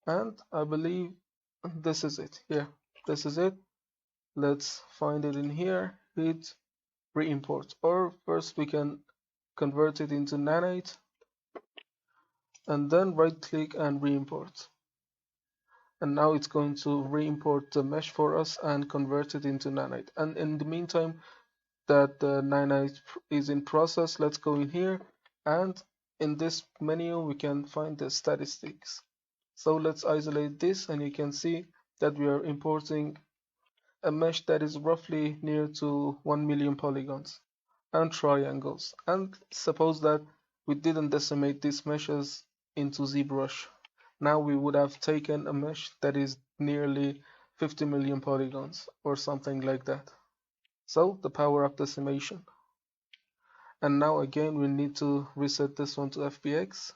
And I believe this is it. Yeah, this is it. Let's find it in here, hit re-import, or first we can convert it into Nexttut and then right click and re-import. And now it's going to re-import the mesh for us and convert it into Nexttut. And in the meantime that the Nexttut is in process, let's go in here, and in this menu we can find the statistics. So let's isolate this, and you can see that we are importing a mesh that is roughly near to 1 million polygons and triangles. And suppose that we didn't decimate these meshes into ZBrush. Now we would have taken a mesh that is nearly 50 million polygons or something like that. So the power of decimation. And now again we need to reset this one to FBX,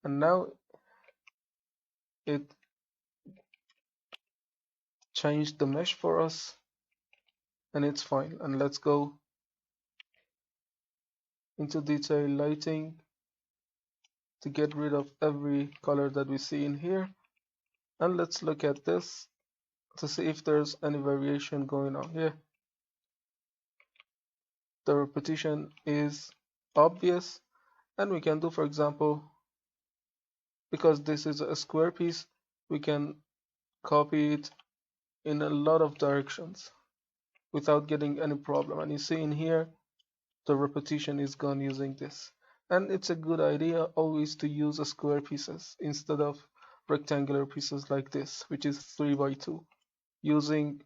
and now it changed the mesh for us and it's fine. And let's go into detail lighting to get rid of every color that we see in here, and let's look at this to see if there's any variation going on here. The repetition is obvious, And we can do, for example, because this is a square piece, we can copy it in a lot of directions without getting any problem. And you see in here, the repetition is gone using this. And it's a good idea always to use a square pieces instead of rectangular pieces like this, which is 3 by 2. Using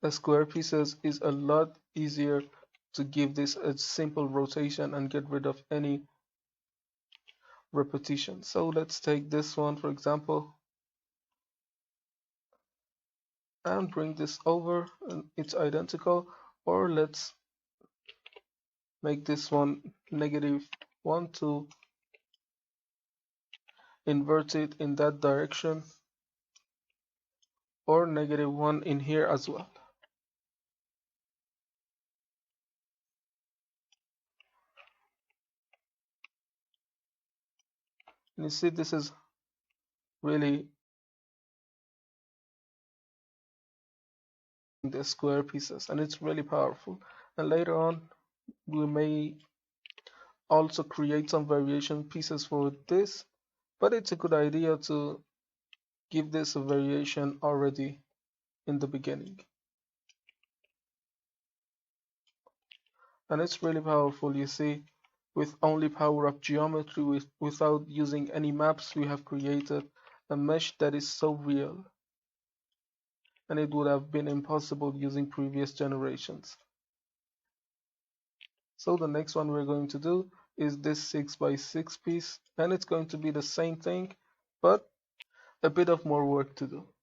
a square pieces is a lot easier to give this a simple rotation and get rid of any repetition. So let's take this one, for example, and bring this over, and it's identical. Or let's make this one -1 to invert it in that direction, or -1 in here as well. And you see this is really the square pieces, and it's really powerful. And later on we may also create some variation pieces for this, but it's a good idea to give this a variation already in the beginning. And it's really powerful, you see, with only power of geometry, without using any maps, we have created a mesh that is so real, and it would have been impossible using previous generations. So the next one we're going to do is this 6 by 6 piece, and it's going to be the same thing, but a bit of more work to do.